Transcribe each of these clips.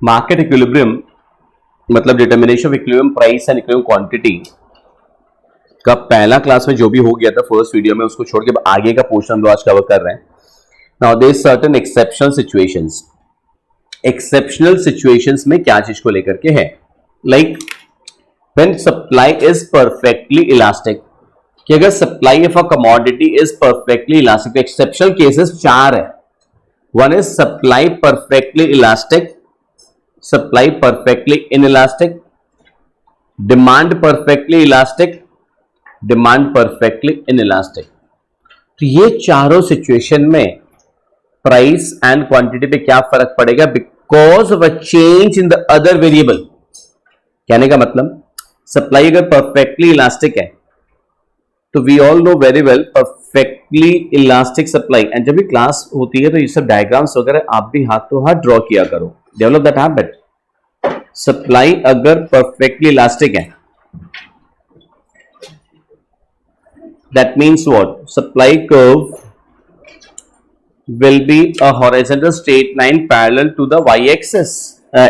Market equilibrium मतलब determination of equilibrium price and equilibrium quantity का पहला क्लास में जो भी हो गया था फर्स्ट वीडियो में, उसको छोड़ के आगे का पोर्शन हम लोग आज कवर कर रहे हैं. Now there is certain exceptional situations. Exceptional situations में क्या चीज को लेकर के है, like when supply is perfectly elastic, कि अगर supply of a commodity is perfectly elastic. Exceptional cases चार है. One is supply perfectly elastic, supply perfectly inelastic, demand perfectly elastic, demand perfectly inelastic. तो ये चारों सिचुएशन में प्राइस एंड क्वांटिटी पे क्या फर्क पड़ेगा, because of a change in the other variable. कहने का मतलब सप्लाई अगर परफेक्टली इलास्टिक है तो we all know very well perfectly elastic supply. And जब भी क्लास होती है तो ये सब डायग्राम्स वगैरह आप भी हाथों हाथ ड्रॉ किया करो, डेवलप दैट हैबिट. सप्लाई अगर परफेक्टली इलास्टिक है, that means what? Supply curve will be a horizontal straight line parallel to the y-axis,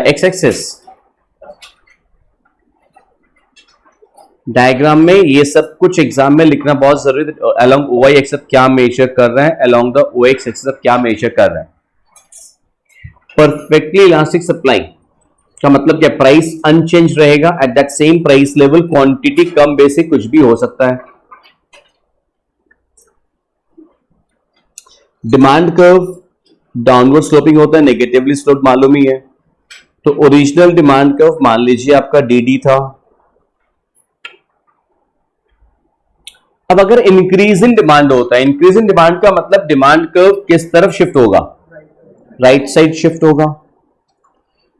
x-axis. Diagram में ये सब कुछ एग्जाम में लिखना बहुत जरूरी है. along y एक्सिस क्या मेजर कर रहे हैं, along the ox एक्सिस क्या मेजर कर रहे हैं. परफेक्टली इलास्टिक सप्लाई का मतलब क्या, प्राइस अनचेंज रहेगा at that same price level, quantity come basic कुछ भी हो सकता है. डिमांड कर्व डाउनवर्ड स्लोपिंग होता है, नेगेटिवली स्लोप मालूम ही है. तो ओरिजिनल डिमांड कर्व मान लीजिए आपका डी था. अब अगर इंक्रीज इन डिमांड होता है, इंक्रीज इन डिमांड का मतलब डिमांड कर्व किस तरफ शिफ्ट होगा, राइट साइड शिफ्ट होगा.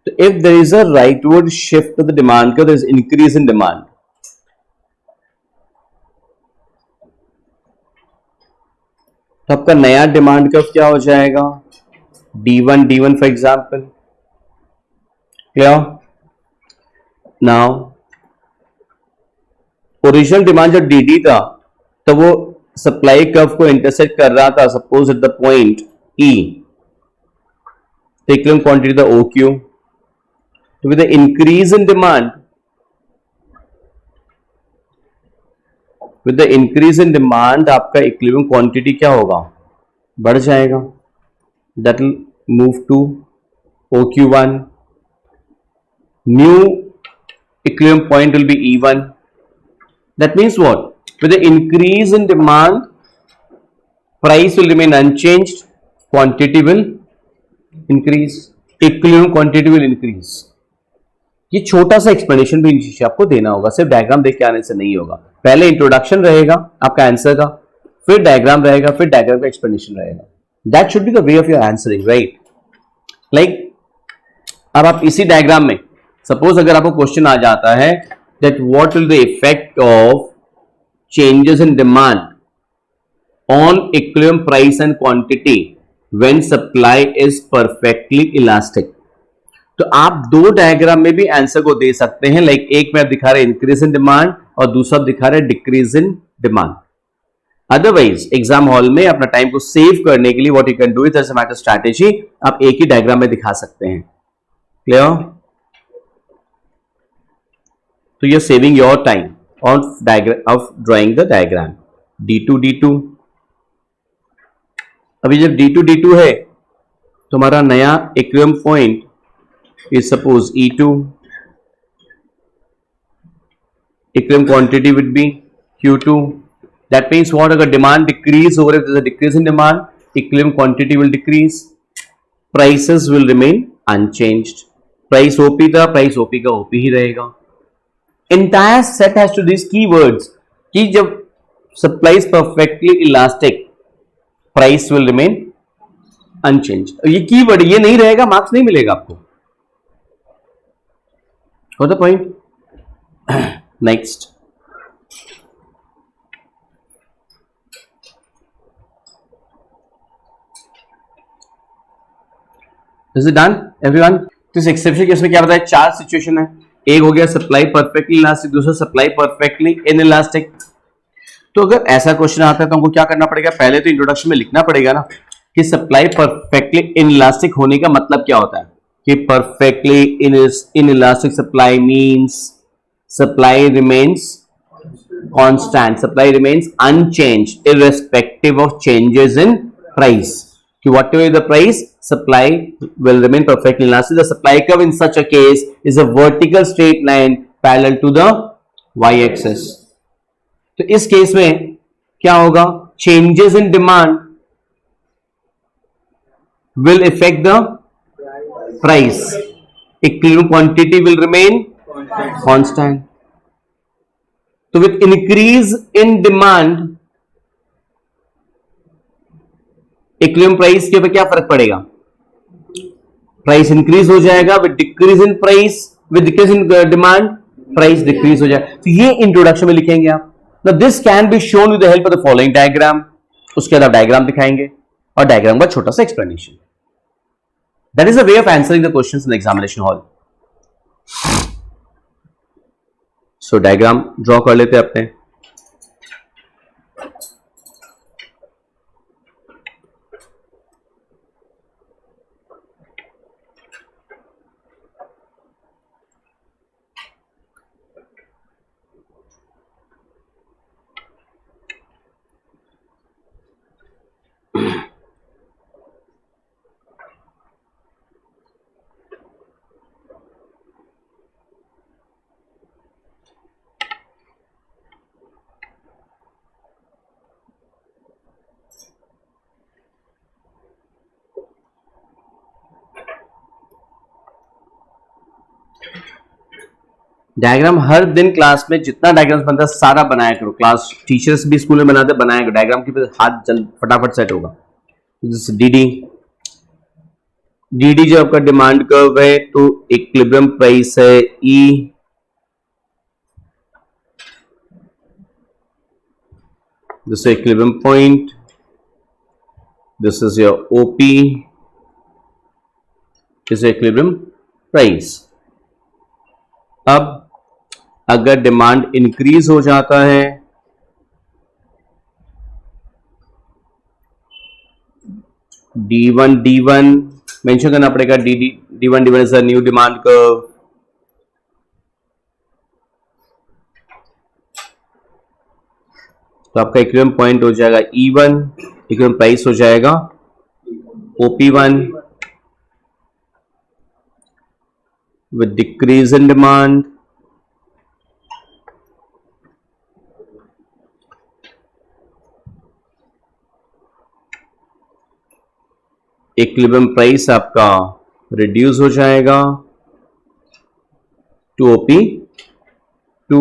तो if there is a rightward shift of the demand curve, there is increase in demand. तो आपका नया डिमांड कर्व क्या हो जाएगा, D1 for example. Clear. Now original demand जो DD था तो वो सप्लाई कर्व को इंटरसेक्ट कर रहा था suppose at the point E. तो इक्विलिब्रियम क्वांटिटी था OQ. तो with the increase in demand, with the increase in demand आपका इक्विलिब्रियम क्वांटिटी क्या होगा, बढ़ जाएगा. That will move to OQ1. New equilibrium point will be E1. That means what, with the increase in demand price will remain unchanged, quantity will increase, equilibrium quantity will increase. ये छोटा सा explanation भी आपको देना होगा, सिर्फ diagram देख के आने से नहीं होगा. पहले इंट्रोडक्शन रहेगा आपका आंसर का, फिर डायग्राम रहेगा, फिर डायग्राम का एक्सप्लेनेशन रहेगा. That should be the way of your answering, right. Like अब आप इसी डायग्राम में सपोज अगर आपको क्वेश्चन आ जाता है that what will the effect of changes in demand on equilibrium price and quantity when supply is perfectly elastic. तो आप दो डायग्राम में भी आंसर को दे सकते हैं. लाइक एक में आप दिखा रहे हैं इंक्रीज इन डिमांड और दूसरा दिखा रहे हैं decrease in demand. Otherwise exam hall में अपना टाइम को सेव करने के लिए what you can do is as a matter strategy, आप एक ही डायग्राम में दिखा सकते हैं. क्लियर. तो you are saving your time of diagram of drawing the diagram. D2 अभी जब D2 है तो हमारा नया equilibrium point is suppose E2. Equilibrium quantity would be Q2. That means what, अगर demand decrease over, if there is a decrease in demand, equilibrium quantity will decrease, prices will remain unchanged. Price OP था, price OP का OP ही रहेगा. Entire set has to these keywords कि जब supply is perfectly elastic, price will remain unchanged. ये keyword, ये नहीं रहेगा marks नहीं मिलेगा आपको. Got the point? Next. Is it done, everyone? तो इस एक्सेप्शन केस में क्या बताया, चार सिचुएशन है. एक हो गया सप्लाई परफेक्टली इलास्टिक, दूसरा सप्लाई परफेक्टली इनइलास्टिक. तो अगर ऐसा क्वेश्चन आता है तो हमको क्या करना पड़ेगा, पहले तो इंट्रोडक्शन में लिखना पड़ेगा ना कि सप्लाई परफेक्टली इनइलास्टिक होने का मतलब क्या होता है. कि perfectly inelastic supply means supply remains constant, supply remains unchanged irrespective of changes in price. कि whatever the price, supply will remain perfectly inelastic. The supply curve in such a case is a vertical straight line parallel to the y-axis. तो इस case में क्या होगा? Changes in demand will affect the price. Equilibrium quantity will remain constant. So with increase in demand, equilibrium price के ऊपर क्या फर्क पड़ेगा? प्राइस इंक्रीज हो जाएगा. With decrease in price, with decrease in demand, price decrease हो जाएगा. तो ये इंट्रोडक्शन में लिखेंगे आप. Now this can be shown with the help of the following diagram. उसके बाद आप डायग्राम दिखाएंगे और डायग्राम का छोटा सा explanation. That is a way of answering the questions in the examination hall. So diagram draw कर लेते हैं अपने. डायग्राम हर दिन क्लास में जितना डायग्राम बनता है सारा बनाया करो. क्लास टीचर्स भी स्कूल में बनाते बनाया करो. डायग्राम के हाथ जल्द फटाफट सेट होगा. डीडी डीडी जो आपका डिमांड कर्व है तो इक्विलिब्रियम प्राइस है E, this is equilibrium point, this is your OP, this is equilibrium price. अब अगर डिमांड इंक्रीज हो जाता है D1 मेंशन करना पड़ेगा. D1 is a new demand curve. तो आपका इक्विलिब्रियम पॉइंट हो जाएगा E1, इक्विलिब्रियम प्राइस हो जाएगा OP1. With decrease in demand equilibrium price आपका रिड्यूस हो जाएगा टू OP2.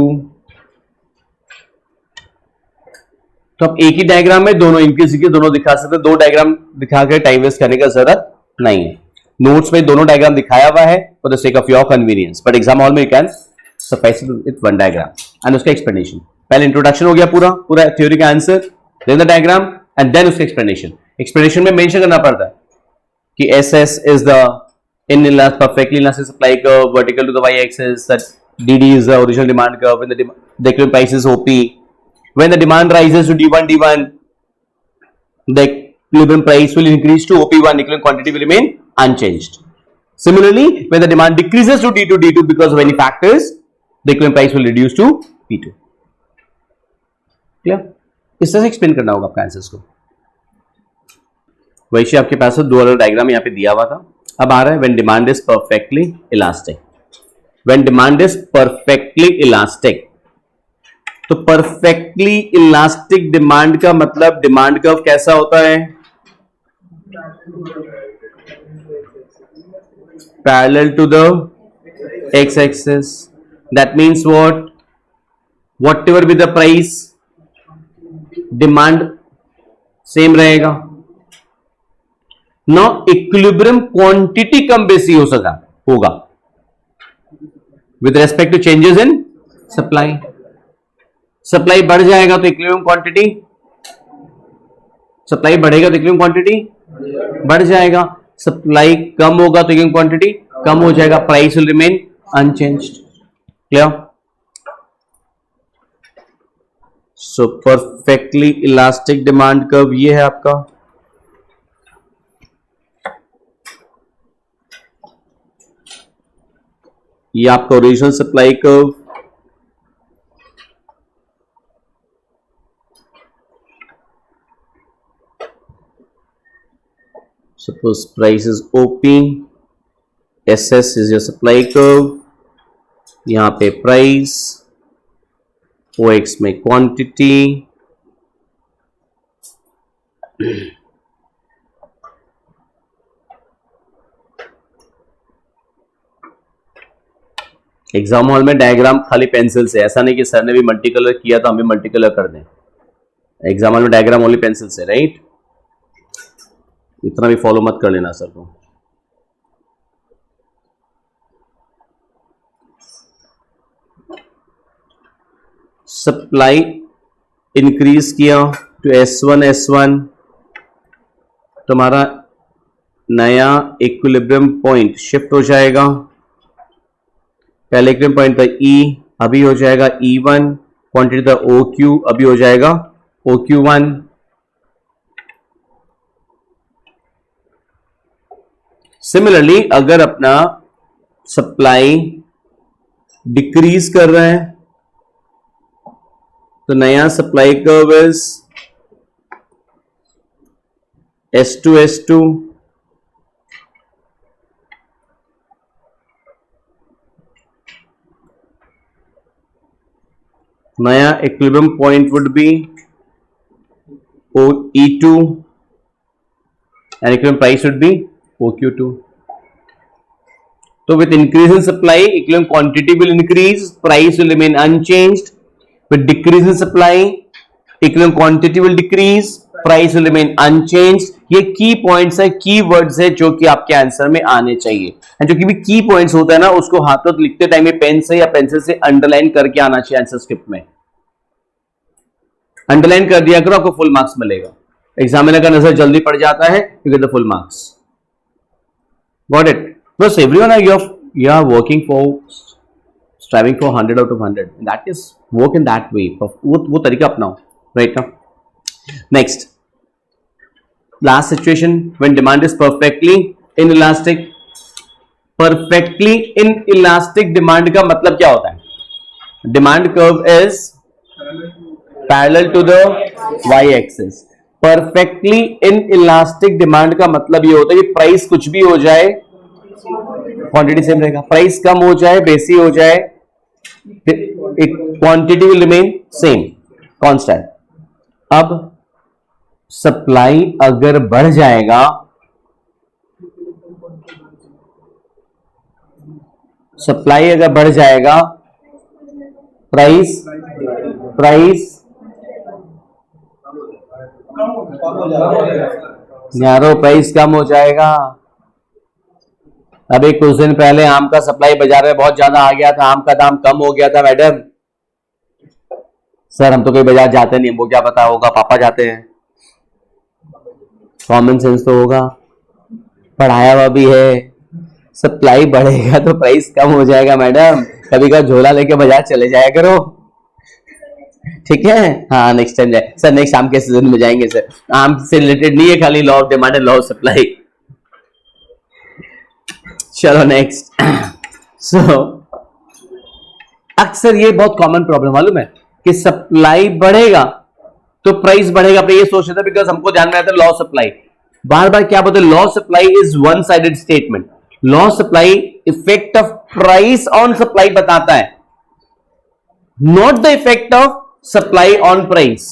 तो आप एक ही डायग्राम में दोनों इनके दोनों दिखा सकते हैं. दो डायग्राम दिखा कर टाइम वेस्ट करने का जरूरत नहीं है. नोट्स में दोनों डायग्राम दिखाया हुआ है for the sake of your convenience, but exam hall में you can suffice with one diagram and उसका एक्सप्लेनेशन. पहले इंट्रोडक्शन हो गया पूरा थ्योरी का answer, then the diagram and then उसका एक्सप्लेनेशन. एक्सप्लेनेशन में मेंशन करना पड़ता है कि SS is the perfectly inelastic supply curve vertical to the y-axis, that DD is the original demand curve, when the equilibrium price is OP. When the demand rises to D1, the equilibrium price will increase to OP1, equilibrium quantity will remain unchanged. Similarly, when the demand decreases to D2 because of any factors, the equilibrium price will reduce to P2. Clear? इस तरह से explain करना होगा आपका answers को. वैसे आपके पास दो अलग डायग्राम यहाँ पे दिया हुआ था. अब आ रहा है when demand is perfectly elastic. When demand is perfectly elastic, तो परफेक्टली इलास्टिक डिमांड का मतलब डिमांड कर्व कैसा होता है? Parallel to the X axis. That means whatever be the price, demand same रहेगा. नो इक्विलिब्रियम क्वांटिटी कम बेसी हो सका होगा with respect to changes in supply. Supply बढ़ जाएगा तो इक्विलिब्रियम क्वांटिटी, सप्लाई बढ़ेगा तो इक्विलिब्रियम क्वांटिटी बढ़ जाएगा. सप्लाई कम होगा तो इक्विलिब्रियम क्वांटिटी कम हो जाएगा. Price will remain unchanged. Clear? So perfectly elastic demand curve ये है आपका. ये आपका original supply curve, suppose price is OP, SS is your supply curve, यहाँ पे प्राइस, OX में क्वांटिटी, एग्जाम हॉल में डायग्राम खाली पेंसिल से, ऐसा नहीं कि सर ने भी मल्टी कलर किया तो हम भी मल्टी कलर कर दें। एग्जाम हॉल में डायग्राम ओनली पेंसिल से, राइट? इतना भी फॉलो मत कर लेना सर को। सप्लाई इंक्रीज किया टू S1 तुम्हारा नया इक्विलिब्रियम पॉइंट शिफ्ट हो जाएगा। पहले इक्विलिब्रियम पॉइंट था E, अभी हो जाएगा E1, क्वांटिटी था OQ, अभी हो जाएगा OQ1। सिमिलरली अगर अपना सप्लाई डिक्रीज कर रहे हैं तो नया सप्लाई कर्व इज S2 नया equilibrium point would be E2 and equilibrium price would be OQ2. So with increase in supply, equilibrium quantity will increase, price will remain unchanged. With decrease in supply, equilibrium quantity will decrease, price will remain unchanged. ये की points है, की words है जो कि आपके answer में आने चाहिए। जो कि भी की पॉइंट्स होता है ना, उसको हाथों लिखते टाइम में पेन से या पेंसिल से अंडरलाइन करके आना चाहिए आंसर स्क्रिप्ट में। अंडरलाइन कर दिया करो, आपको फुल मार्क्स मिलेगा। एग्जामिनर का नजर जल्दी पड़ जाता है, you get the full marks. Got it? बस everyone you are working for striving for 100 out of 100. That is work in that way. वो तरीका अपनाओ, right now. Next, last situation when demand is perfectly inelastic. Perfectly inelastic demand का मतलब क्या होता है? Demand curve is parallel to the y-axis. Perfectly inelastic demand का मतलब ये होता है कि प्राइस कुछ भी हो जाए क्वांटिटी सेम रहेगा, प्राइस कम हो जाए बेसी हो जाए quantity will remain same constant. अब सप्लाई अगर बढ़ जाएगा, सप्लाई अगर बढ़ जाएगा, प्राइस यारो प्राइस कम हो जाएगा। अभी कुछ दिन पहले आम का सप्लाई बाजार में बहुत ज्यादा आ गया था, आम का दाम कम हो गया था मैडम। सर हम तो कोई बाजार जाते नहीं, वो क्या पता होगा, पापा जाते हैं, कॉमन सेंस तो होगा, पढ़ाया हुआ भी है। सप्लाई बढ़ेगा तो प्राइस कम हो जाएगा मैडम, कभी का झोला लेके बाजार चले जाया करो, ठीक है? हाँ नेक्स्ट टाइम जाए सर, नेक्स्ट आम के सीजन में जाएंगे सर। आम से रिलेटेड नहीं है, खाली law of demand and law of supply. चलो नेक्स्ट। सो अक्सर ये बहुत कॉमन प्रॉब्लम मालूम है कि सप्लाई बढ़ेगा तो प्राइस बढ़ेगा, पर ये सोच रहे थे बिकॉज हमको ध्यान में आता है लॉ ऑफ सप्लाई। बार बार क्या बोलते हैं, law of supply is one sided statement. Law of supply effect of price on supply बताता है, not the effect of supply on price.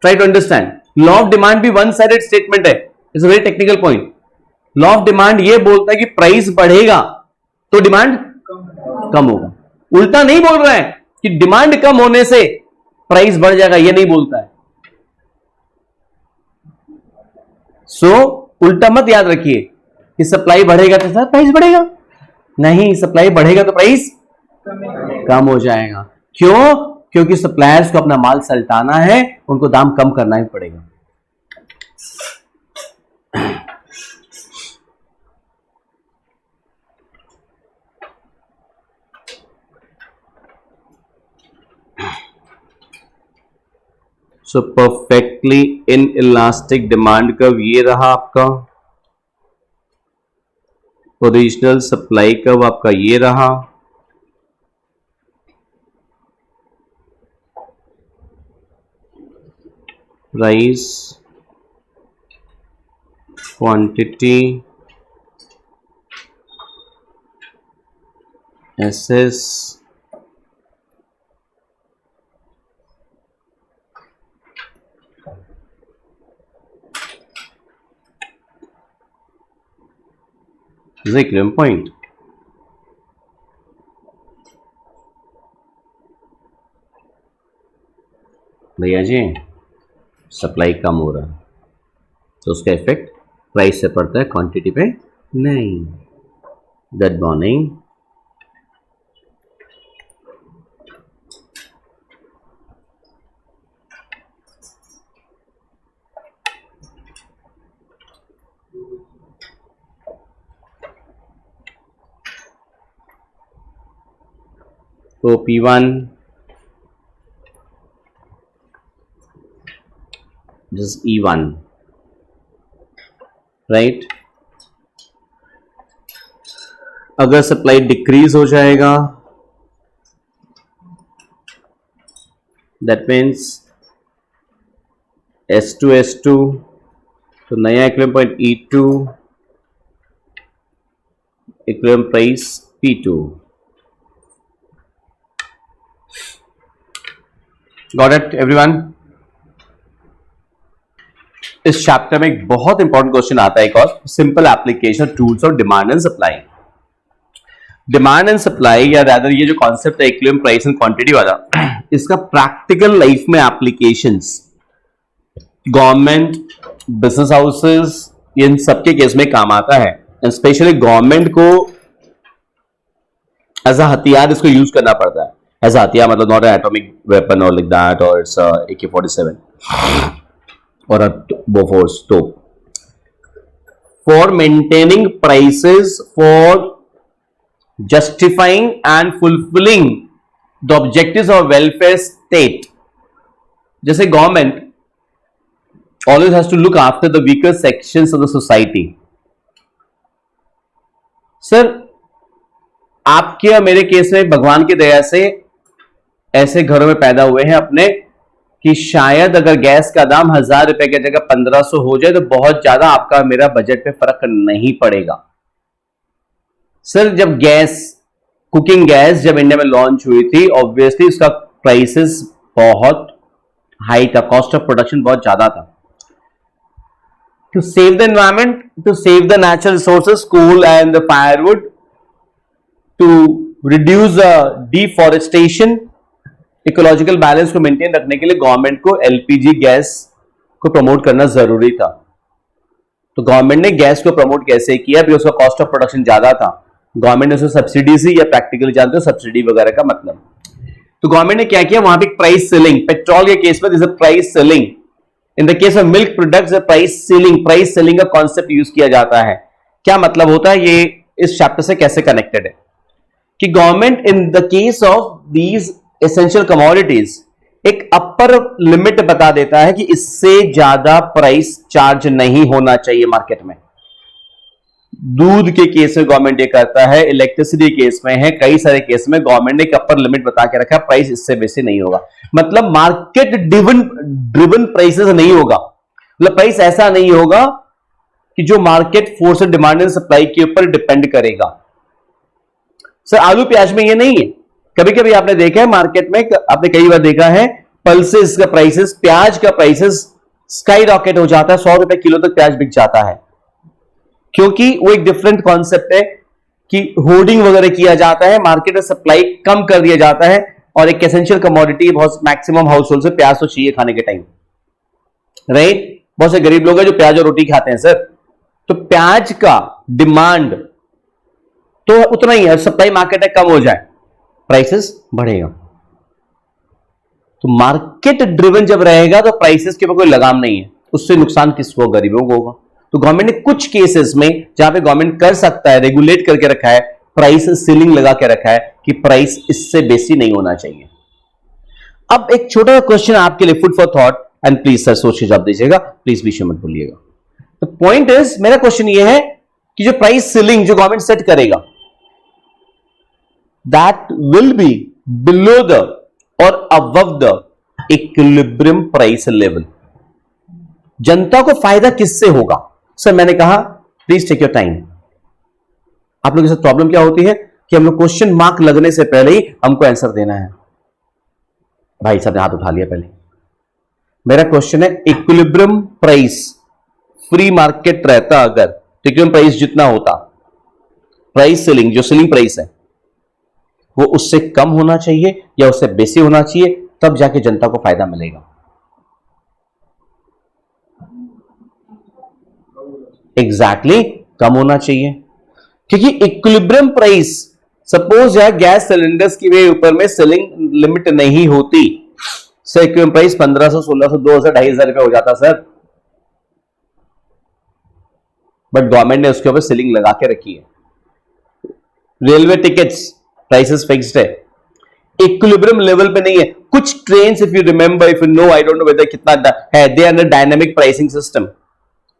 Try to understand. Law of demand भी one sided statement है, it's a very technical point. Law of demand ये बोलता है कि price बढ़ेगा तो डिमांड कम होगा, उल्टा नहीं बोल रहा है कि डिमांड कम होने से प्राइस बढ़ जाएगा, ये नहीं बोलता है। सो उल्टा मत याद रखिए कि सप्लाई बढ़ेगा तो सर प्राइस बढ़ेगा, नहीं, सप्लाई बढ़ेगा तो प्राइस कम हो जाएगा। क्यों? क्योंकि सप्लायर्स को अपना माल सल्टाना है, उनको दाम कम करना ही पड़ेगा। सो परफेक्टली इनइलास्टिक डिमांड कर्व ये रहा आपका, ओरिजिनल सप्लाई कर्व आपका ये रहा, price, quantity, SS, equilibrium point. भैया जी सप्लाई कम हो रहा है तो उसका इफेक्ट प्राइस से पड़ता है, क्वांटिटी पे नहीं। Good morning. तो P1 this is E1, right. अगर सप्लाई डिक्रीज हो जाएगा दैट मीन्स S2 तो नया equilibrium point E2, equilibrium price P2। Got it everyone. इस चैप्टर में एक बहुत इंपॉर्टेंट क्वेश्चन आता है, एक और सिंपल एप्लीकेशन टूल्स और demand and supply. Demand and supply या रादर ये जो कॉन्सेप्ट है इक्विलिब्रियम प्राइस एंड क्वांटिटी वाला, इसका प्रैक्टिकल लाइफ में एप्लीकेशंस गवर्नमेंट, बिजनेस हाउसेस, इन सबके केस में काम आता है। स्पेशली गवर्नमेंट को एज अ हथियार इसको यूज करना पड़ता है। एज अ हथियार मतलब नॉट एटॉमिक वेपन और लाइक दैट और it's AK-47 or a Bofors stove. For maintaining prices, for justifying and fulfilling the objectives of welfare state. जैसे government always has to look after the weaker sections of the society. Sir आपके और मेरे case में भगवान की दया से ऐसे घरों में पैदा हुए हैं अपने कि शायद अगर गैस का दाम 1000 रुपए की जगह 1500 हो जाए तो बहुत ज्यादा आपका मेरा बजट पे फर्क नहीं पड़ेगा। सर जब गैस, कुकिंग गैस जब इंडिया में लॉन्च हुई थी, ऑब्वियसली उसका प्राइसेस बहुत हाई था, कॉस्ट ऑफ प्रोडक्शन बहुत ज्यादा था। To save the environment, to save the natural resources, coal and the firewood, to reduce the deforestation, ecological balance को मेंटेन रखने के लिए गवर्नमेंट को एलपीजी गैस को प्रमोट करना जरूरी था। तो गवर्नमेंट ने गैस को प्रमोट कैसे किया? बिकॉज उसका कॉस्ट ऑफ प्रोडक्शन ज्यादा था। गवर्नमेंट ने उसको सब्सिडी सी, या प्रैक्टिकली जानते हो सब्सिडी वगैरह का मतलब। तो गवर्नमेंट ने क्या किया, वहां पे प्राइस सेलिंग, पेट्रोल के केस में this price selling, in the case of milk products price selling का कॉन्सेप्ट यूज किया जाता है। क्या मतलब होता है, ये इस चैप्टर से कैसे कनेक्टेड है कि government in the case of these essential commodities एक अपर लिमिट बता देता है कि इससे ज्यादा प्राइस चार्ज नहीं होना चाहिए मार्केट में। दूध के केस में गवर्नमेंट ये करता है, इलेक्ट्रिसिटी केस में है, कई सारे केस में गवर्नमेंट ने एक अपर लिमिट बता के रखा है, प्राइस इससे बेसी नहीं होगा। मतलब मार्केट ड्रिवन प्राइसेस नहीं होगा, मतलब प्राइस ऐसा नहीं होगा कि जो मार्केट फोर्स और डिमांड एंड सप्लाई के ऊपर डिपेंड करेगा। सर आलू प्याज में ये नहीं है। कभी कभी आपने देखा है मार्केट में, आपने कई बार देखा है पल्सेस का प्राइसेस, प्याज का प्राइसेस स्काई रॉकेट हो जाता है, 100 रुपए किलो तक प्याज बिक जाता है, क्योंकि वो एक डिफरेंट कॉन्सेप्ट है कि होर्डिंग वगैरह किया जाता है, मार्केट में सप्लाई कम कर दिया जाता है, और एक एसेंशियल कमोडिटी बहुत मैक्सिमम हाउस होल्ड से प्याज तो चाहिए खाने के टाइम, राइट। बहुत से गरीब लोग हैं जो प्याज और रोटी खाते हैं सर, तो प्याज का डिमांड तो उतना ही है, सप्लाई मार्केट में कम हो जाए प्राइसेस बढ़ेगा। तो मार्केट ड्रिवन जब रहेगा तो प्राइसेस के ऊपर कोई लगाम नहीं है, उससे नुकसान किसको? गरीबों को होगा। तो गवर्नमेंट ने कुछ केसेस में जहां पे गवर्नमेंट कर सकता है, रेगुलेट करके रखा है, प्राइस सीलिंग लगा के रखा है कि प्राइस इससे बेसी नहीं होना चाहिए। अब एक छोटा सा क्वेश्चन आपके लिए, food for thought, and please sir सोच के जवाब दीजिएगा, प्लीज विषय मत भूलिएगा। तो पॉइंट इज, मेरा क्वेश्चन ये है कि जो प्राइस सीलिंग जो गवर्नमेंट सेट करेगा that will be below the और above the equilibrium price level. जनता को फायदा किससे होगा? सर मैंने कहा प्लीज टेक योर टाइम। आप लोगों के साथ प्रॉब्लम क्या होती है कि हम लोग क्वेश्चन मार्क लगने से पहले ही हमको आंसर देना है। भाई साहब ने हाथ उठा लिया पहले। मेरा क्वेश्चन है इक्विलिब्रियम प्राइस फ्री मार्केट रहता अगर तो इक्विलिब्रियम प्राइस जितना होता, प्राइस सेलिंग जो सेलिंग प्राइस है वो उससे कम होना चाहिए या उससे बेसी होना चाहिए, तब जाके जनता को फायदा मिलेगा। एग्जैक्टली कम होना चाहिए, क्योंकि इक्विलिब्रियम प्राइस सपोज यार गैस सिलेंडर्स की वे ऊपर में सेलिंग लिमिट नहीं होती, सर इक्विलिब्रियम प्राइस 1500, 1600, 2000, 2500 रुपए हो जाता सर, बट गवर्नमेंट ने उसके ऊपर सेलिंग लगा के रखी है। रेलवे टिकट्स प्राइसेस फिक्स्ड है, इक्विलिब्रियम लेवल पे नहीं है। कुछ trains if you remember, if you know, I don't know whether कितना है, they under dynamic pricing system.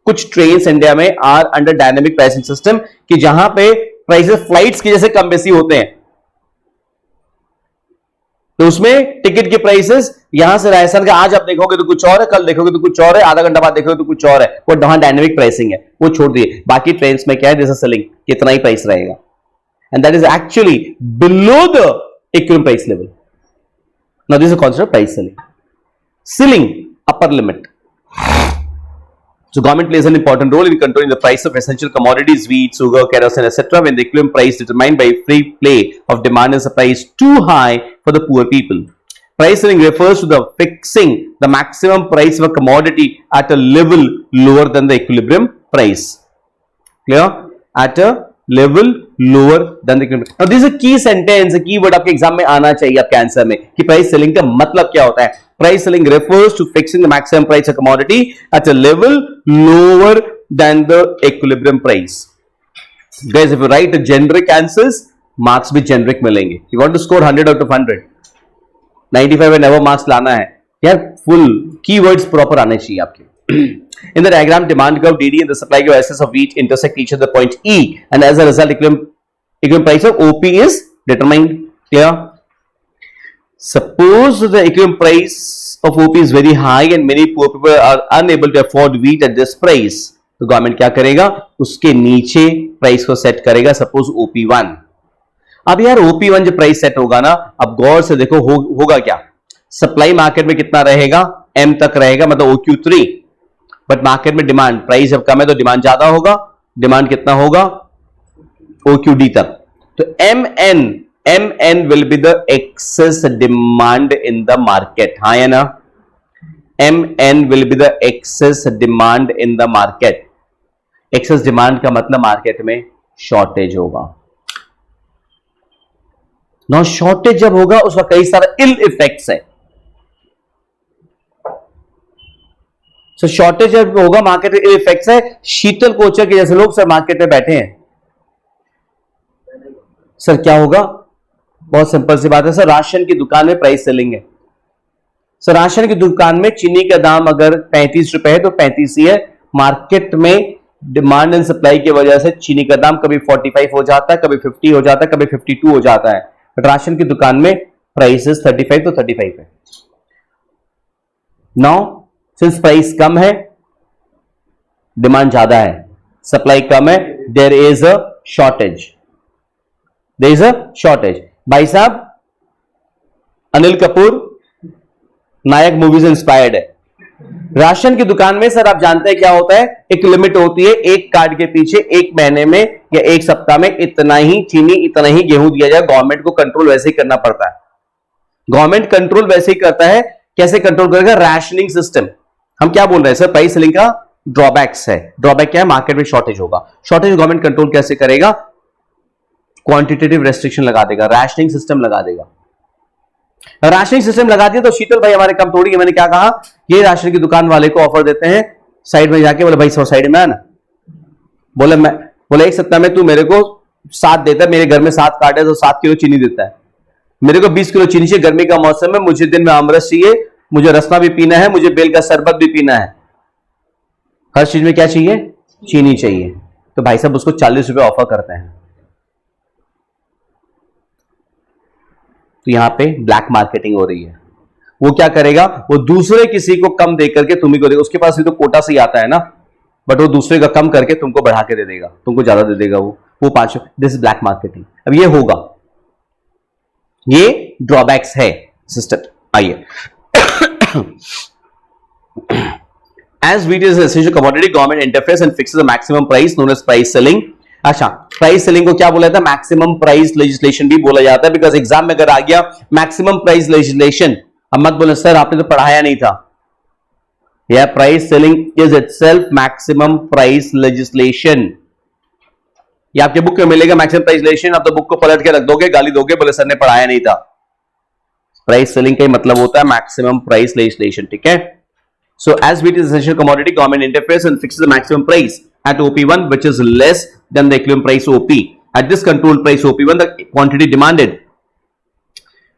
कुछ ट्रेन्स इंडिया में are under dynamic pricing system कि जहां पे प्राइसेस फ्लाइट्स की जैसे कम बेसी होते हैं, तो उसमें टिकट के प्राइसेस यहां से राजस्थान का आज आप देखोगे तो कुछ और है, कल देखोगे तो कुछ और है, आधा घंटा बाद देखोगे तो कुछ और है, वो वहां डायनेमिक प्राइसिंग है, वो छोड़ दिए। बाकी ट्रेन्स में क्या है, जैसे सेलिंग कितना ही प्राइस रहेगा, and that is actually below the equilibrium price level. Now this is concept price selling. Ceiling upper limit. So government plays an important role in controlling the price of essential commodities, wheat, sugar, kerosene, etc. when the equilibrium price determined by free play of demand and supply is too high for the poor people. Price selling refers to the fixing the maximum price of a commodity at a level lower than the equilibrium price. Clear? At a level lower than the equilibrium. Now this is a key sentence, a key word आपके exam में आना चाहिए आपके answer में कि price selling का मतलब क्या होता है। Price selling refers to fixing the maximum price of commodity at a level lower than the equilibrium price. Guys, if you write a generic answers, marks भी generic मिलेंगे. You want to score 100 out of 100, 95 and above marks लाना है यार, full keywords proper आने चाहिए आपके। In the diagram, demand curve DD and the supply curve SS of wheat intersect each other point E, and as a result, equilibrium price of OP is determined. Clear? Suppose the equilibrium price of OP is very high and many poor people are unable to afford wheat at this price. तो government क्या करेगा, उसके नीचे price को set करेगा, suppose OP1। अब यार OP1 जो प्राइस सेट होगा ना, अब गौर से देखो होगा क्या, सप्लाई मार्केट में कितना रहेगा, M तक रहेगा, मतलब OQ3, बट मार्केट में डिमांड, प्राइस जब कम है तो डिमांड ज्यादा होगा, डिमांड कितना होगा, OQD तक। तो MN will be the excess demand in the market. हाँ या ना, MN will be the excess demand in the market. Excess demand का मतलब मार्केट में शॉर्टेज होगा। ना शॉर्टेज जब होगा उसका कई सारे इल इफेक्ट्स है। सो शॉर्टेज जब होगा मार्केट में इल इफेक्ट्स है। शीतल कोचर के जैसे लोग सर मार्केट में बैठे हैं, सर क्या होगा, बहुत सिंपल सी बात है सर, राशन की दुकान में प्राइस सेलिंग है। सर राशन की दुकान में चीनी का दाम अगर 35 रुपए है तो 35 ही है, मार्केट में डिमांड एंड सप्लाई की वजह से चीनी का दाम कभी 45 हो जाता है, कभी 50 हो जाता है, कभी 52 हो जाता है, बट राशन की दुकान में प्राइस 35 तो 35 है। नाउ सिंस प्राइस कम है, डिमांड ज्यादा है, सप्लाई कम है, there is a shortage, there is a shortage. भाई साहब अनिल कपूर नायक मूवी से इंस्पायर्ड है। राशन की दुकान में सर आप जानते हैं क्या होता है, एक लिमिट होती है, एक कार्ड के पीछे एक महीने में या एक सप्ताह में इतना ही चीनी इतना ही गेहूं दिया जाए। गवर्नमेंट को कंट्रोल वैसे ही करना पड़ता है, गवर्नमेंट कंट्रोल वैसे ही करता है। कैसे कंट्रोल करेगा, राशनिंग सिस्टम। हम क्या बोल रहे हैं सर, प्राइस सेलिंग का ड्रॉबैक्स है। ड्रॉबैक क्या है, मार्केट में शॉर्टेज होगा। शॉर्टेज गवर्नमेंट कंट्रोल कैसे करेगा, क्वांटिटेटिव रेस्ट्रिक्शन लगा देगा, राशनिंग सिस्टम लगा देगा। राशनिंग सिस्टम लगा दिया तो शीतल भाई हमारे कम थोड़ी है, मैंने क्या कहा, ये राशन की दुकान वाले को ऑफर देते हैं, साइड में जाके बोले भाई सौ साइड में आना, बोले एक सप्ताह में तू मेरे को 7 देता है, मेरे घर में 7 कार्ड है तो 7 किलो चीनी देता है, मेरे को 20 किलो चीनी चाहिए, गर्मी का मौसम है, मुझे दिन में आमरस चाहिए, मुझे रसना भी पीना है, मुझे बेल का शरबत भी पीना है, हर चीज में क्या चाहिए, चीनी चाहिए। तो भाई साहब उसको 40 रुपए ऑफर करते हैं। तो यहां पे ब्लैक मार्केटिंग हो रही है। वो क्या करेगा, वो दूसरे किसी को कम दे करके तुम्ही को देगा, उसके पास भी तो कोटा से ही आता है ना, बट वो दूसरे का कम करके तुमको बढ़ा के दे देगा, तुमको ज्यादा दे देगा वो 5। This is black marketing. अब ये होगा, ये ड्रॉबैक्स है सिस्टम। आइए, as wheat is an essential commodity, government interferes and fixes a maximum price known as price selling. अच्छा, प्राइस सेलिंग को क्या बोला जाता है, मैक्सिमम प्राइस लेजिस्लेशन भी बोला जाता है, बिकॉज एग्जाम में अगर आ गया मैक्सिमम प्राइस लेजिस्लेशन, अब मत बोले सर आपने तो पढ़ाया नहीं था। यह price selling is itself maximum price legislation. ये आपके बुक में मिलेगा मैक्सिमम प्राइस लेजिस्लेशन, आप तो बुक को पलट के रख दोगे, गाली दोगे, बोले सर ने पढ़ाया नहीं था। प्राइस सेलिंग का मतलब होता है मैक्सिमम प्राइस लेजिस्लेशन, ठीक है। So as wheat is essential commodity, government interferes and fixes the maximum price at OP1, which is less than the equivalent price OP. At this control price OP1, the quantity demanded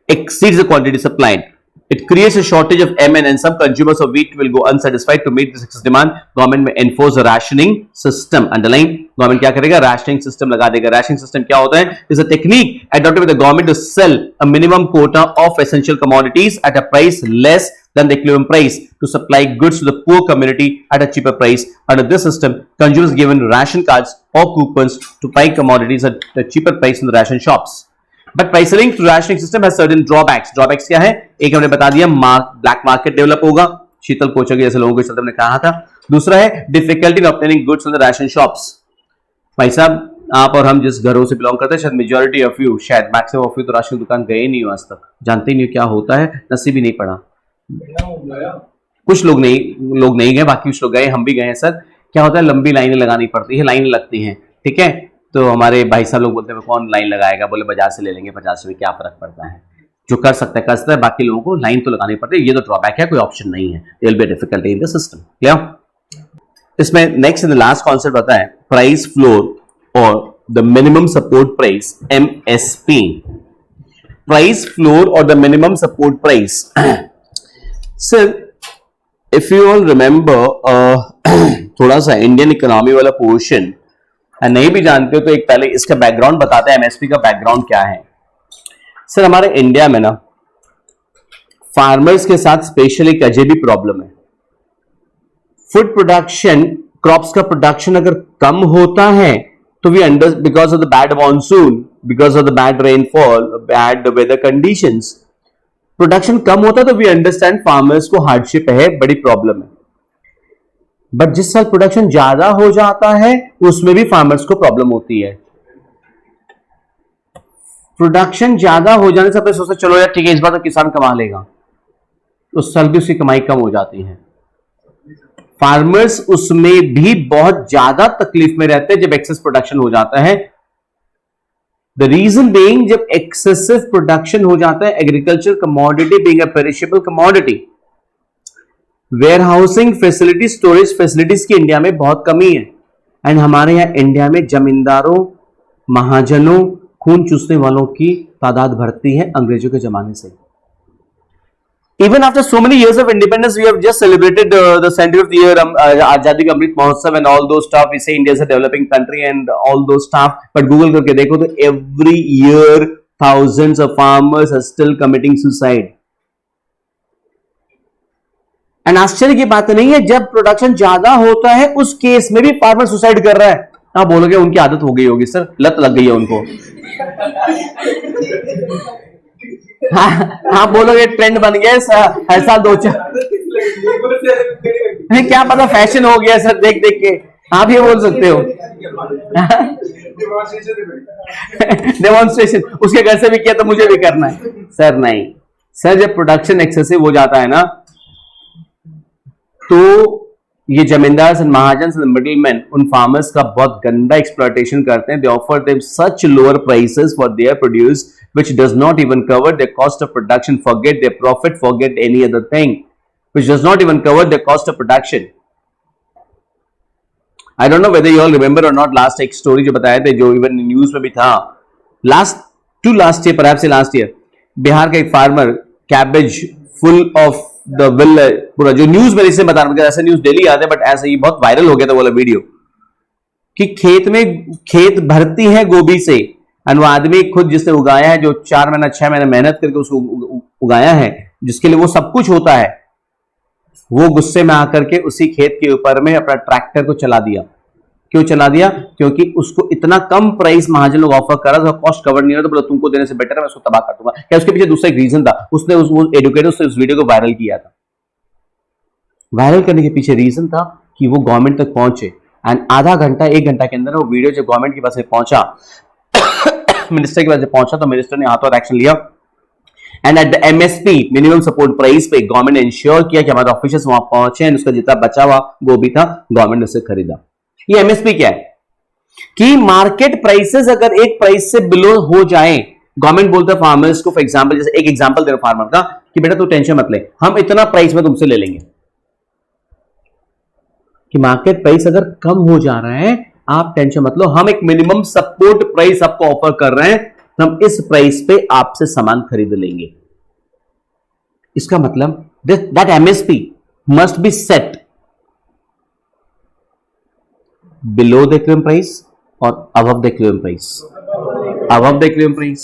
exceeds the quantity supplied. It creates a shortage of MN, and some consumers of wheat will go unsatisfied. To meet this excess demand, government may enforce a rationing system. Underline, government क्या करेगा, rationing system लगा देगा। rationing system क्या होता है, is a technique adopted by the government to sell a minimum quota of essential commodities at a price less than the equivalent price to supply goods to the poor community at a cheaper price. Under this system, consumers given ration cards or coupons to buy commodities at a cheaper price in the ration shops. But price selling through rationing system has certain drawbacks. Drawbacks क्या है, एक हमने बता दिया, black market develop होगा, शीतल कोचर जैसे लोगों के चलते हमने कहा था। दूसरा है difficulty in obtaining goods in the ration shops. भाई साहब आप और हम जिस घरों से बिलोंग करते हैं, शायद मेजॉरिटी ऑफ यू, शायद मैक्सिमम ऑफ यू तो राशन दुकान गए नहीं हो आज तक, जानते ही नहीं क्या होता है, नसीब ही नहीं पड़ा। कुछ लोग नहीं गए, बाकी कुछ लोग गए, हम भी गए हैं सर। क्या होता है, लंबी लाइनें लगानी पड़ती है, लाइन लगती है, ठीक है। तो हमारे भाई साहब लोग बोलते हैं कौन लाइन लगाएगा, बोले बाजार से ले लेंगे 50 रुपए, क्या फर्क पड़ता है, जो कर सकता है कर सकता है, बाकी लोगों को लाइन तो लगानी पड़ती है। ये तो ड्रॉबैक है, कोई ऑप्शन नहीं है, there will be difficulty in the system. Clear. इसमें next in the last concept आता है प्राइस फ्लोर और the minimum support price, MSP। Price floor और the minimum support price. Sir if you all remember थोड़ा सा Indian economy वाला portion नहीं भी जानते हो तो एक पहले इसका बैकग्राउंड बताते हैं, एमएसपी का बैकग्राउंड क्या है। सर हमारे इंडिया में ना फार्मर्स के साथ स्पेशली एक अजय भी प्रॉब्लम है। फूड प्रोडक्शन, क्रॉप्स का प्रोडक्शन अगर कम होता है तो we under, because of the bad monsoon, because of the bad rainfall, bad weather conditions, production कम होता है तो वी अंडरस्टैंड फार्मर्स को हार्डशिप है, बड़ी प्रॉब्लम है। बट जिस साल प्रोडक्शन ज्यादा हो जाता है उसमें भी फार्मर्स को प्रॉब्लम होती है। प्रोडक्शन ज्यादा हो जाने से अपने सोचते चलो यार ठीक है इस बार तो किसान कमा लेगा, उस साल भी उसकी कमाई कम हो जाती है। फार्मर्स उसमें भी बहुत ज्यादा तकलीफ में रहते हैं जब एक्सेस प्रोडक्शन हो जाता है। द रीजन बीइंग, जब एक्सेसिव प्रोडक्शन हो जाता है, agriculture commodity being a perishable commodity, warehousing facility, storage facilities की इंडिया में बहुत कमी है। एंड हमारे यहां इंडिया में जमींदारों, महाजनों, खून चूसने वालों की तादाद बढ़ती है अंग्रेजों के जमाने से। Even after so many years of independence, we have just celebrated the century of the year, Azadi का Amrit Mahotsav and all those stuff. We say India is a developing country and all those stuff. But Google करके देखो तो every year thousands of farmers are still committing suicide. And आश्चर्य की बात नहीं है, जब प्रोडक्शन ज्यादा होता है उस केस में भी फार्मर सुसाइड कर रहा है। आप बोलोगे उनकी आदत हो गई होगी सर, लत लग गई है उनको। हाँ बोलोगे ट्रेंड बन गया ऐसा 2-4 क्या पता फैशन हो गया सर, देख देख के आप ये बोल सकते हो। डेमोन्स्ट्रेशन उसके घर से भी किया तो मुझे भी करना है। सर नहीं सर, जब प्रोडक्शन एक्सेसिव हो जाता है ना तो ये जमींदार एंड महाजन एंड मिडिलमैन उन फार्मर्स का बहुत गंदा एक्सप्लॉयटेशन करते हैं। दे offer them such lower prices for their produce which does not even cover their cost of production, forget their profit, forget any other thing, which does not even cover their cost of production. I don't know whether you all remember or not, last एक story जो बताए थे, जो even news में भी था, last year, perhaps last year, Bihar का एक farmer cabbage full of the will, पूरा जो न्यूज में इसे बता रहा हूं, ऐसा न्यूज डेली आते हैं बट ऐसा ये बहुत वायरल हो गया था वाला वीडियो। कि खेत भरती है गोभी से, और वो आदमी खुद जिसने उगाया है, जो 4 महीना 6 महीने मेहनत करके उसको उगाया है, जिसके लिए वो सब कुछ होता है, वो गुस्से में आकर के उसी खेत के ऊपर में अपना ट्रैक्टर को चला दिया। क्यों चला दिया? क्योंकि उसको इतना कम प्राइस महाजन लोग ऑफर कर रहा था, कॉस्ट कवर नहीं हो रहा, तो बोला तुमको देने से बेटर है मैं उसको तबाह कर दूंगा। क्या उसके पीछे दूसरा एक रीजन था? उसने उस एडुकेटर से उस वीडियो को वायरल किया था। वायरल करने के पीछे रीजन था कि वो गवर्नमेंट तक पहुंचे, एंड आधा घंटा 1 घंटा के अंदर वो वीडियो जब गवर्नमेंट के पास पहुंचा, मिनिस्टर के पास पहुंचा, तो मिनिस्टर ने हाथों एक्शन लिया, and at the MSP minimum support price पे गवर्नमेंट ने इंश्योर किया कि हमारे ऑफिसर्स वहां पहुंचे, एंड उसका जितना बचा हुआ गोभी था गवर्नमेंट ने उससे खरीदा। ये एमएसपी क्या है? कि मार्केट प्राइसेस अगर एक प्राइस से बिलो हो जाए, गवर्नमेंट बोलता है फार्मर्स को, फॉर एग्जांपल, जैसे एक एग्जांपल दे रहा फार्मर का कि बेटा तू टेंशन मत ले, हम इतना प्राइस में तुमसे ले लेंगे। कि मार्केट प्राइस अगर कम हो जा रहा है, आप टेंशन मत लो, हम एक मिनिमम सपोर्ट प्राइस आपको ऑफर कर रहे हैं, हम इस प्राइस पे आपसे सामान खरीद लेंगे। इसका मतलब that MSP must be set below the clearing price और above the clearing price. Above the clearing price,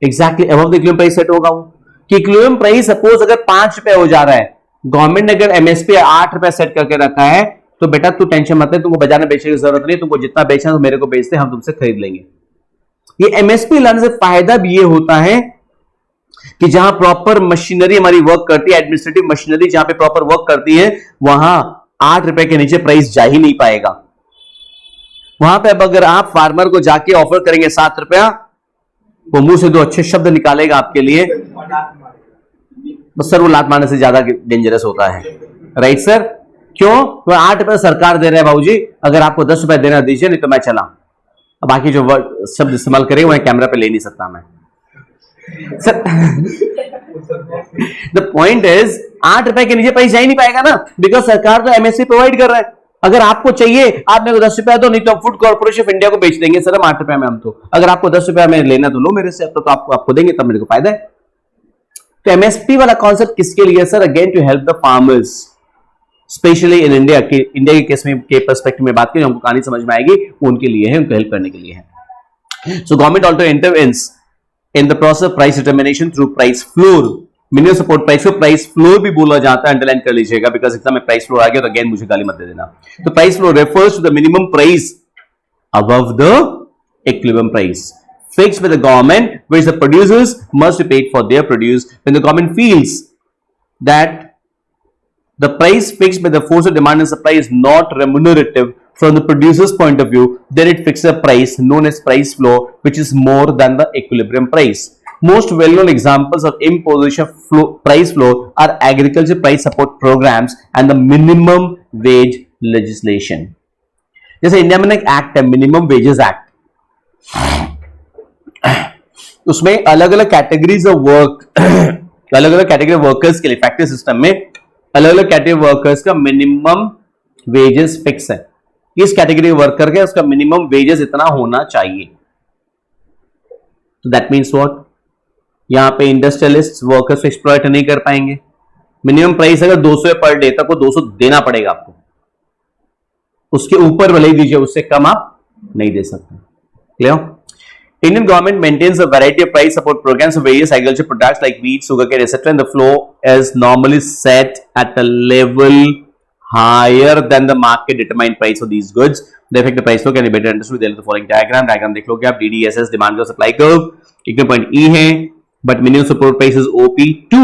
exactly above the clearing price set होगा वो। कि क्लियरिंग प्राइस सपोज अगर 5 रुपए हो जा रहा है, गवर्नमेंट ने अगर एमएसपी 8 रुपए सेट करके रखा है, तो बेटा तू टेंशन मत ले, तुमको बाजार में बेचने की जरूरत नहीं, तुमको जितना बेचना तो मेरे को बेचते, हम तुमसे खरीद लेंगे। ये एमएसपी लाने से फायदा भी ये होता है कि जहां प्रॉपर मशीनरी हमारी वर्क करती है, एडमिनिस्ट्रेटिव मशीनरी जहां पे प्रॉपर वर्क करती है, वहां 8 रुपए के नीचे प्राइस जा ही नहीं पाएगा। वहां पे अब अगर आप फार्मर को जाके ऑफर करेंगे 7 रुपया, वो मुंह से 2 अच्छे शब्द निकालेगा आपके लिए, बस सर वो लात मारने से ज्यादा डेंजरस होता है, राइट सर? क्यों? तो 8 रुपए सरकार दे रहे हैं बाबूजी, अगर आपको 10 रुपए देना दीजिए, नहीं तो मैं चला। अब बाकी जो शब्द इस्तेमाल करेंगे वो कैमरा पे ले नहीं सकता मैं सर। द पॉइंट इज 8 रुपए के नीचे प्राइस जा ही नहीं पाएगा ना, बिकॉज सरकार तो एमएसपी प्रोवाइड कर रहा है। अगर आपको चाहिए, आप मेरे को 10 रुपया दो, नहीं तो फूड कॉर्पोरेशन ऑफ इंडिया को बेच देंगे सर हम 8 रुपए में। हम तो अगर आपको 10 रुपया में लेना तो लो मेरे से, तो आपको देंगे, तब मेरे को फायदा है। तो एमएसपी वाला कॉन्सेप्ट किसके लिए sir? Again to help the farmers, especially in India के केस में के पर्सपेक्टिव में बात करें, हमको कहानी समझ में आएगी, वो उनके लिए है, उनको हेल्प करने के लिए है। So government also intervenes in the process price determination through price floor. Minimum support price को प्राइस फ्लोर भी बोला जाता है, अंडरलाइन कर लीजिएगा, बिकॉज एग्जाम में प्राइस फ्लोर आ गया तो अगेन मुझे गाली मत दे देना। तो price floor refers to the minimum price above the equilibrium price fixed by the government, which the producers must be paid for their produce. When the government feels that the price fixed by the force of demand and supply is not remunerative from the producer's point of view, then it fixes a price known as price floor, which is more than the equilibrium price. Most well-known examples of imposition of price floor are agriculture price support programs and the minimum wage legislation. जैसे India में एक act है, minimum wages act, उसमें अलग अलग categories of work, अलग अलग category workers के लिए फैक्ट्री सिस्टम में अलग अलग कैटेगरी वर्कर्स का मिनिमम वेजेस फिक्स है। इस कैटेगरी वर्कर के उसका मिनिमम वेजेस इतना होना चाहिए। तो दैट मीन्स व्हाट? यहां पे इंडस्ट्रियलिस्ट वर्कर्स को एक्सप्लॉइट नहीं कर पाएंगे। मिनिमम प्राइस अगर 200 है पर डे तक, वो 200 देना पड़ेगा आपको, उसके ऊपर भले ही दीजिए, उससे कम आप नहीं दे सकते। Clear? Indian government maintains a variety of price support programs for various agricultural products like wheat, sugarcane, etc. And the floor is normally set at a level higher than the market determined price for these goods. The effective price flow can be better understood with the following diagram. Diagram देख लोगे आप, DDSS demand curve supply curve, equal point E है, but minimum support price is OP2.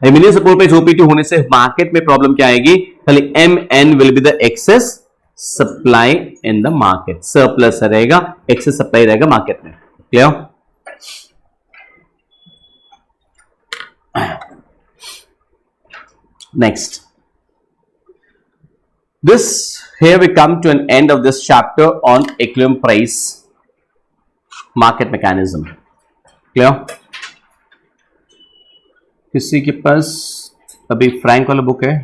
Minimum support price OP2 होने से market में problem क्या आएगी? खाली MN will be the excess supply in the market, surplus रहेगा, एक्सेस सप्लाई रहेगा market में। Clear? Next, this here we come to an end of this chapter on equilibrium price market mechanism. Clear? किसी के पास अभी Frank वाला book है?